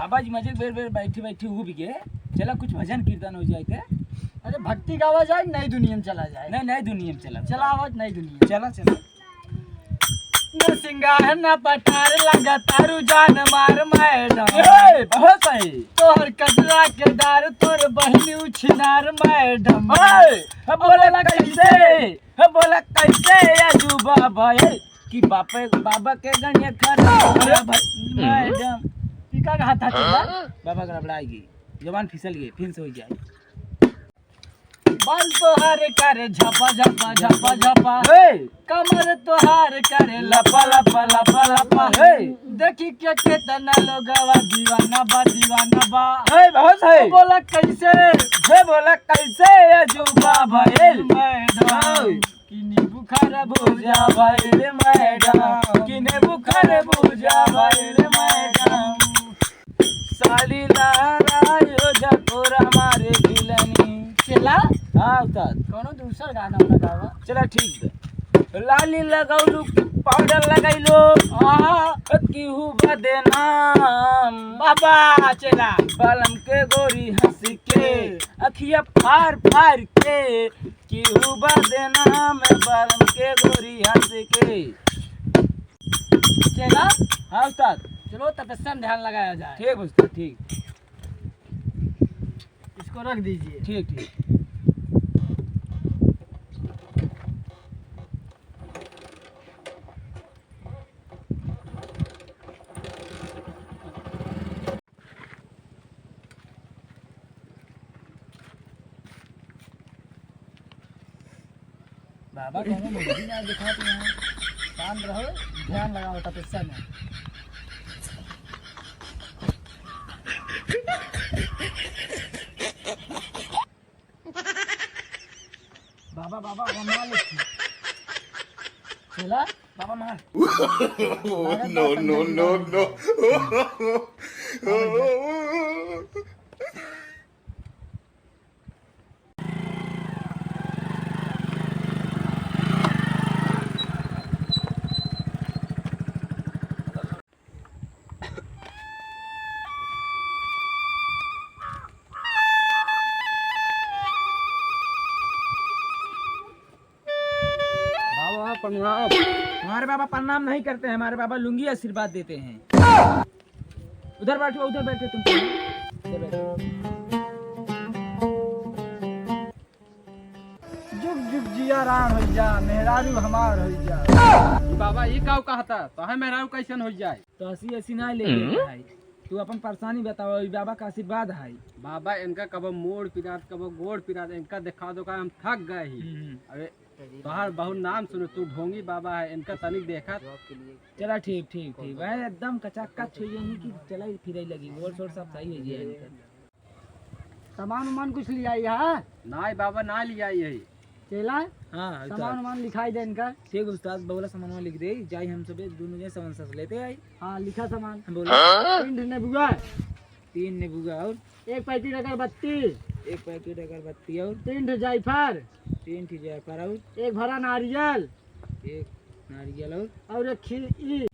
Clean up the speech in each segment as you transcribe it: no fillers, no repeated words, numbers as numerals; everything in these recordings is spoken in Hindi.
बाबा जी मजे बेर बेर बैठी बैठी हो भी गए। चला कुछ भजन कीर्तन हो जाए थे। अरे भक्ति गावा जाए, नई दुनिया में चला जाए। नहीं नई दुनिया में चला चला आवाज नई दुनिया। चला चला। न सिंगार न पटार लगा तारू जान मार मैडम। बहुत सही। तोहर कजरा के दार तोर बहनी उछिनार मैडम। बोला कैसे अजूबा भाई कि बाबा के गण्य खरा मैडम। टीका कहा था चला। बाबा गड़बड़ाएगी, जवान फिसल गई, फिर से हो जाए। बाल तोहार करे झपा झपा झपा झपा, कमर तोहार करे लपा लपा लपा लपा। देखी के कितना लोगवा दीवाना बा दीवाना बा। बहुत है। बोला कैसे अजूबा भइल मैडम। किनी बुखार भूजा भइल मैडम। किने बुखार भूजा भइल मैडम। साली लहरायो झकोरा मारे गिलनी। चला हाँ उस्ताद, कोनो दूसरा गाना वाला गावा। चला ठीक है। लाली लगौलू पाउडर लगैलो केहू बदनाम। बाबा चला बालम के गोरी हंस के अखिया फार फार के केहू बदनाम। बालम के गोरी हंस के। चला। हाँ उस्ताद, चलो तपस्या में ध्यान लगाया जाए। ठीक उस्ताद ठीक। इसको रख दीजिए। ठीक ठीक। बाबा कहूँ मुझे ना दिखाते हैं। शांत रहो, ध्यान लगाओ तपस्या में। बाबा बाबा वरना लिखी। चला बाबा मार। No, no, no, no. प्रणाम। हमारे बाबा प्रणाम नहीं करते हैं, हमारे बाबा लुंगी आशीर्वाद देते हैं। उधर बैठो, उधर बैठो तुम। उधर बैठो। जुग जुग जिया राम हो जा, मेहरारू हमार हो जा। बाबा ये का कहता तो है मेहरारू कैसन हो जाए। तो हंसी हंसी ना लेके भाई, तू अपन परेशानी बताओ। बाबा का आशीर्वाद है। बाबा इनका कब मोड़ पिरात कब गोड़ पिरात, इनका दिखा दो का हम थक गए ही। अरे बाहर बहुत नाम सुनो, तू ढोंगी बाबा है, इनका तनिक देखा। चला ठीक ठीक ठीक भाई, एकदम कचाकच हो जाएगी कि चला फिर लगी। गोल शोर सब सही हो जाए। सामान उमान कुछ लिया है? ना बाबा ना लिया यही। चला हाँ सामान उमान लिखाई दे इनका। ठीक उस्ताद, बोला सामान लिख दे जाए। हम सब दोनों जने सामान सस लेते आई। हाँ लिखा सामान। बोला 3 नेबुआ, 3 नींबू और 1 पैकेट अगरबत्ती, 1 पैकेट अगरबत्ती और 3 जायफल, 3 जायफल और 1 भरा नारियल, 1 नारियल और 1 खीर।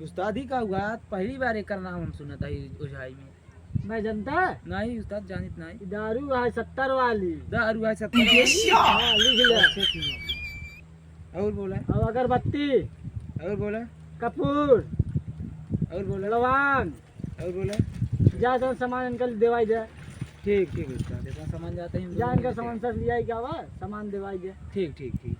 उस्ताद ही का हुआ, पहली बार एक नाम हम सुना था उझाई में। मैं जनता नहीं उस्ताद जानित नहीं। दारू है 70 वाली। दारू है 70। हाँ लिख ले। और बोला और अगरबत्ती, और बोला कपूर, और बोला लवांग, और बोला। जा तो सामान इनका देवाई दे। ठीक ठीक उस्ताद, इतना सामान जाते हैं। जा इनका सामान सब लिया क्या हुआ, सामान देवाई दे। ठीक ठीक ठीक।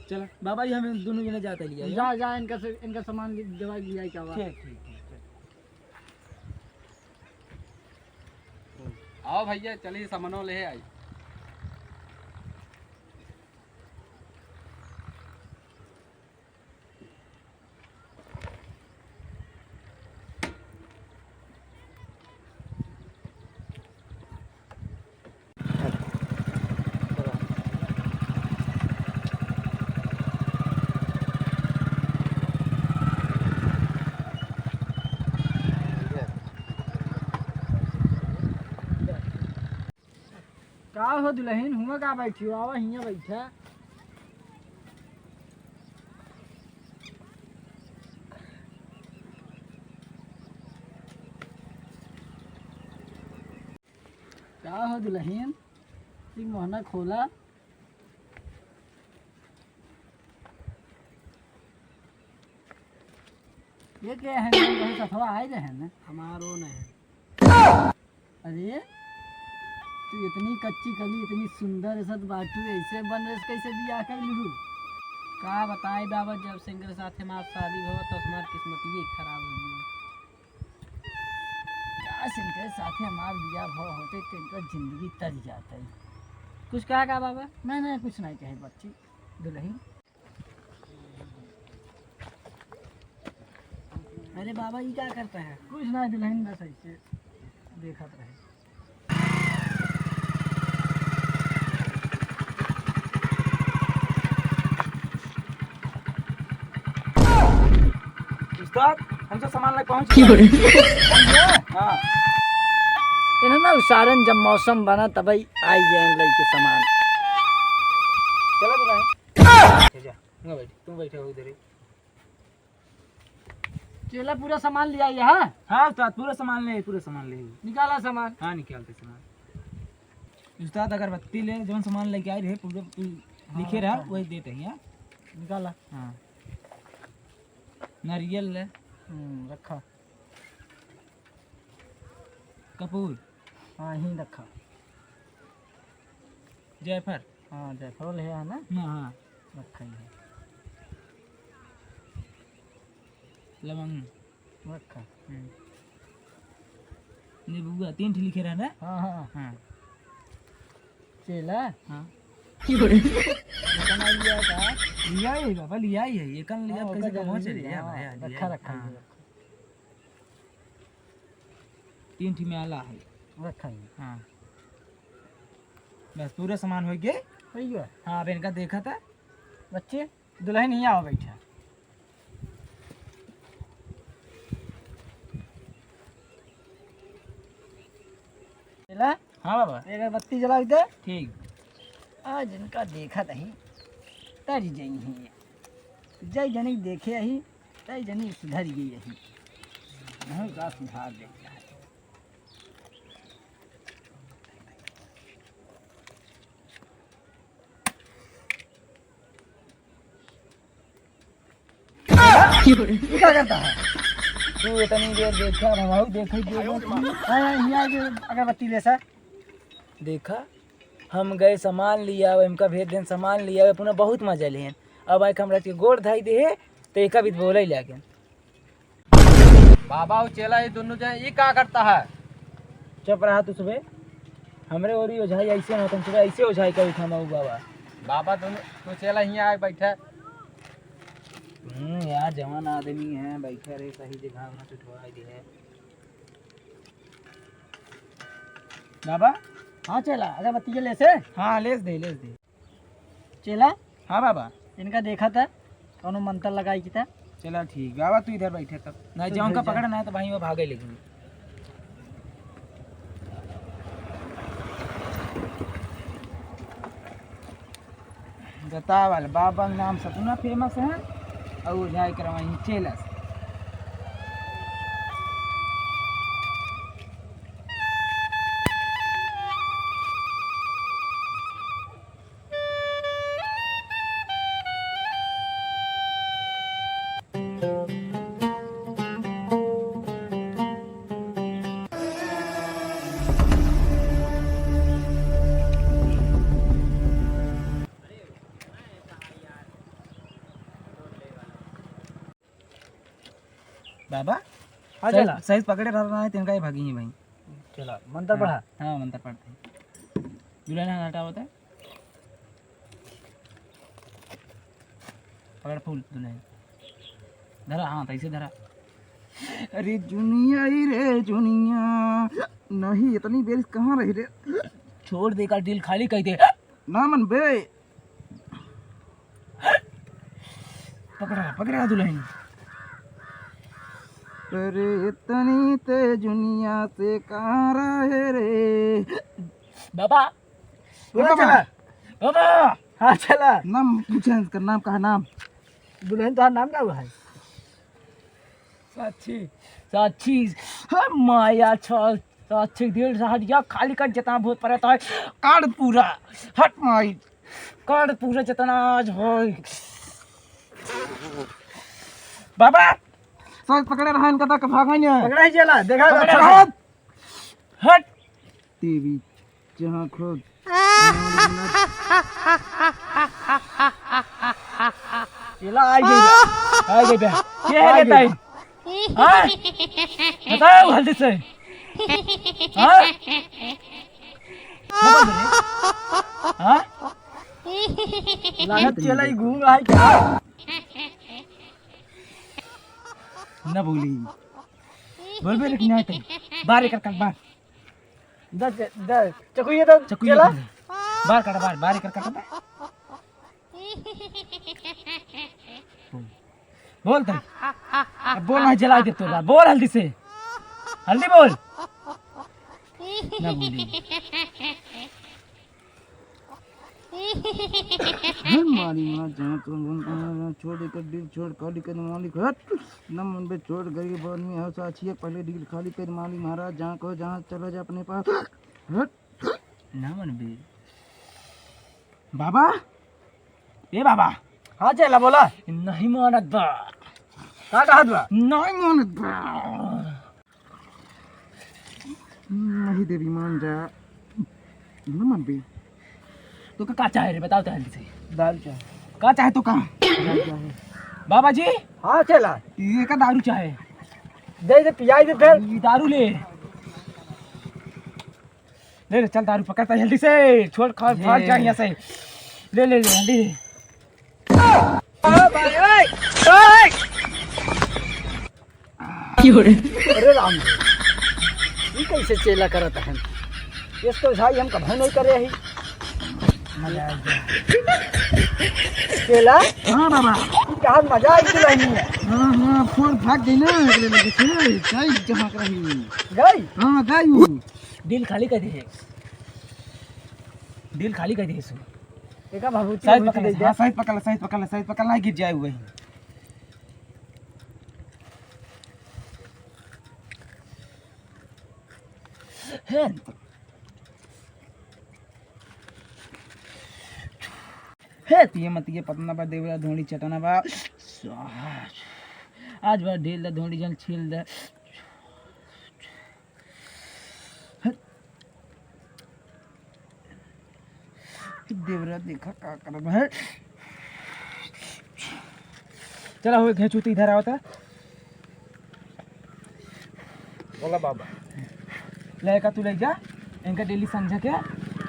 चलो बाबा जी हमें दोनों जने जाते लिया। जा जा इनका सामान देवाई लिया क्या हुआ। ठीक ठीक ठीक। आओ भैया चलिए सामानों ले आई। का हो दुल्हन हुआ का बैठी हो, आवा हियां बैठा। क्या हो दुल्हन सिंह मोहना खोला ये क्या है बहुत अथवा आए रहे हैं ना हमारो नहीं। अरे तू इतनी कच्ची कली इतनी सुंदर सत बाटू ऐसे बन रहे कैसे बियाह कर लू का बताई बाबा जब से इनके साथ हमार शादी हो तो हमार किस्मत ये खराब हो गई। काश इनके साथ हमार बियाह भाव होते तो इनका जिंदगी तर जाता है। कुछ कहा का बाबा? मैंने कुछ नहीं कहे बच्ची दुल्हन। अरे बाबा ये क्या करता है? कुछ नहीं दुल्हन बस ऐसे देखत रहे। उस्ताद हमसे सामान लेके पहुंच गए। हाँ इन्हें ना उसारन जब मौसम बना तब आई गए लेके सामान। चलो तो भाई जा बैठ तुम बैठे हो इधर ही। चेला पूरा सामान लिया यहाँ। हाँ उस्ताद पूरा सामान ले निकाला सामान। हाँ निकालते सामान। उस्ताद अगरबत्ती ले जो सामान लेके आए रहे पूरा लिखे रहा वही देते हैं। निकाला। हाँ नारियल ले रखा। कपूर हाँ ही रखा। जायफल हाँ जायफल है ना। हाँ रखा ही है। लवंग रखा। नींबू 3 ठे लिखे रहा ना। हाँ हाँ हाँ चेला हाँ कितना लिया था? लिया ही बाबा लिया ही है ये कल लिया हाँ, कैसे ओका पहुंच जरूरी लिया है, भाई हाँ, रखा रखा हाँ। ही 3 ठे में आला है। रखा ही हाँ बस पूरा सामान हो गया। हो गया। हाँ अब इनका देखा था। बच्चे दुल्हन यहाँ आओ बैठा। चला हाँ बाबा एक अगरबत्ती जला दे। ठीक। आज इनका देखा नहीं तर जई ही जय जनी देखे ही तय जनी सुधर गई यही नहीं का सुधार दे। क्या करता है तू इतनी देर देखा हम देखा अगरबत्ती ले सर। देखा हम गए सामान लिया इनका भेज देन सामान लिया पुनः बहुत मजा लिए। अब आके हमरा के गोड़ धाई दे तो एक भी बोले लगे। बाबा वो चेला ये दोनों जो है ये क्या करता है? चुप रहा तू सुबह हमरे और ओझाई ऐसे ना तुम सुबह ऐसे ओझाई कभी था बाबा। बाबा दोनों तो चेला यहाँ आए बैठे। यार जवान आदमी है बैठा रहे सही जगह में उठवा दी है बाबा। हाँ चला अगरबत्ती ले से। हाँ लेस दे चला हाँ बाबा इनका देखा था कौन मंत्र लगाई की था। चला ठीक बाबा तू इधर बैठे तब नहीं जाऊँ का पकड़ना है तो भाई वो भागे लेकिन बता वाल बाबा का नाम सपना फेमस है और जाए कर वहीं चेलस। बाबा हाँ चला सही पकड़े रहा है तिनका ही भागी है भाई। चला मंत्र पढ़ा। हाँ मंत्र पढ़ते हैं दुल्हन हटा होता है पकड़ फूल दुल्हन धरा। हाँ तो ऐसे धरा। अरे जुनिया ही रे जुनिया नहीं इतनी देर कहाँ रही रे छोड़ दे का दिल खाली कह दे ना मन बे। पकड़ा दुल्हन। अरे इतनी ते जुनिया से कहाँ रहे रे बाबा। चला बाबा हाँ चला नाम पूछे इसका नाम कहा नाम। दुल्हन तुम्हारा नाम क्या हुआ है? साक्षी साक्षी हाँ, माया छल तो अच्छे दिल से हट जा, खाली कर जितना भूत पड़ता है काट पूरा, हट माई काट पूरा जितना आज हो। बाबा सच पकड़े रहा इनका तक भागा नहीं पकड़ा ही चला देखा हट हट तेरी जहाँ खुद चला आ गई बे क्या है कहता है हाँ बताओ जल्दी से हाँ हाँ लागत चला ही घूम रहा है क्या न बोली बोल बे लेकिन नहीं तो बाहर कर बाहर दस चकू ये तो चकुया चला बाहर कर बाहर कर बोल तो अब बोल ना जला दे तो बोल हल्दी से हल्दी बोल ना बोली मारी माँ जहाँ तुम छोड़ कर डील छोड़ खाली कर मालिक हट न मन पे छोड़ गरीब आदमी है साचिए पहले डील खाली कर माली महाराज जहाँ को जहाँ चला जा अपने पास हट ना मन बे बाबा ए बाबा हाँ चला बोला नहीं मानत बा का कहा बा नहीं मानत बा नहीं देवी मान जा न मन बे तो का चाहे रे बताओ तो हल्दी से दाल चाहे का चाहे तो का बाबा जी हाँ चला ये का दारू चाहे दे पियाई दे फिर ये दारू ले ले चल दारू पकड़ता जल्दी से छोड़ खा फाड़ जा यहाँ से ले जल्दी अरे राम ये कैसे चेला करत है इसको भाई हम कभी नहीं करे ही चेला हाँ बाबा कहा मजा आई कि नहीं है हाँ फोन भाग गई ना अगले लगे से जाई जमा कर रही गई हाँ गई दिल खाली कर दे दिल खाली कर दे सो एका भभूति साइड भभूति पकड़ दे हाँ साइड पकड़ ना गिर जाए वही है तिये मत ये पतना बा देवरा धोड़ी चटना बा आज बा ढेल दा धोड़ी जन छील दे देवरा देखा का कर है चला हो घेचूती इधर आवता बोला बाबा लेका तू ले जा इनका डेली समझा के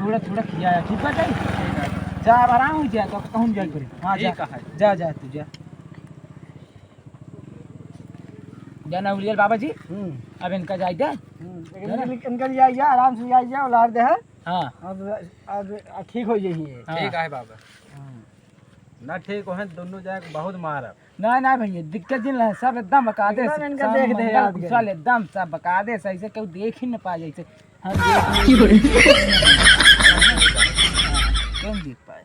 थोड़ा थोड़ा खिया ठीक है जा आराम हो जा तो कहूँ जा करे हाँ जा जा तू जा जाना उलियल बाबा जी अब इनका जाए दे इनका जाइए आराम से जाइए उलार दे है हाँ अब ठीक हो यही है ठीक है बाबा ना ठीक हो दोनों जाए बहुत मार ना भैया दिक्कत दिन है सब एकदम बका दे इनका देख दे याद कुशल एकदम सब बका दे सही से क्यों देख ही न पा जैसे हम क्यों देख पाए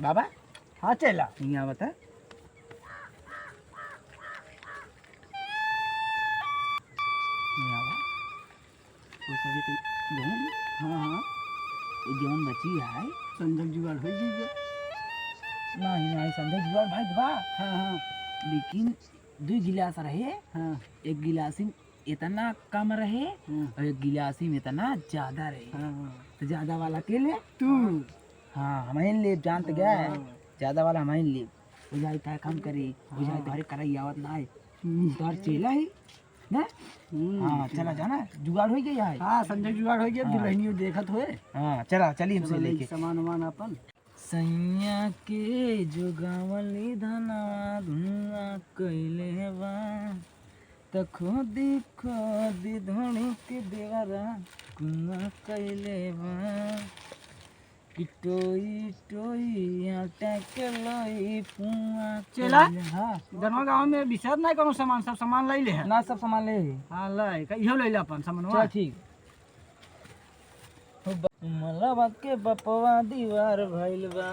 बाबा हाँ चला यहाँ बता हाँ जौन बची है संजय जुगाड़ हो जाएगा नहीं संजय जुगाड़ भाई बा हाँ लेकिन 2 गिलास रहे हाँ एक गिलास में इतना कम रहे और एक गिलास में इतना ज्यादा रहे तो ज्यादा वाला के ले तू हाँ हमें ले जानते गया है ज्यादा वाला हमें ले बुझाई क्या काम करे बुझाई तुम्हारे कराई आवत ना है तोहर चेला है ना हाँ चला जाना जुगाड़ हो गया है हाँ संजय जुगाड़ हो गया दुल्हनियों देखत हुए हाँ चला चलिए हमसे लेके सामान वामान अपन सैया के जो गावली धना धुआं कैले बा त खोदी खोदी धोनी के देवरा कुआं कैले बा कि टोई टोई आटा के लई पुआ चला? हाँ गनवा गांव में विशेष नहीं कोनो सामान सब सामान ले है ना सब सामान ले हाँ लै इहो ले अपन सामान चल ठीक मलबा के बपवा दीवार भइल बा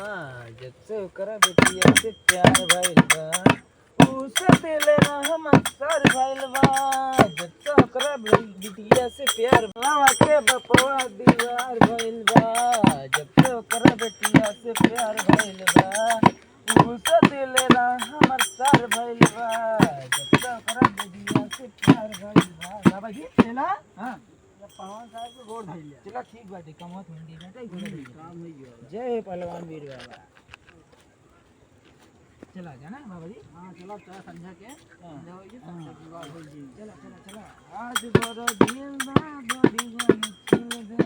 जब से ओकरा बेटिया से प्यार भइल बा उसे दिल ना हम सर भइल बा बिटिया से प्यार बाबा के बपवा दीवार भइल बा जब से ओकरा बेटिया से प्यार भइल बा उसे दिलेला हमर सर भइल बा जब से ओकरा बेटिया से प्यार भइल बा बाबा जी चला हां पहलवान साहब को गोड़ धइल चला ठीक बाटे कमत मंडी में काम हो गया जय पहलवान वीर बाबा चला जाना बाबा जी हाँ चलो चला संध्या के चला चला चला आज बड़ा दिल बा बड़ी बन चल दे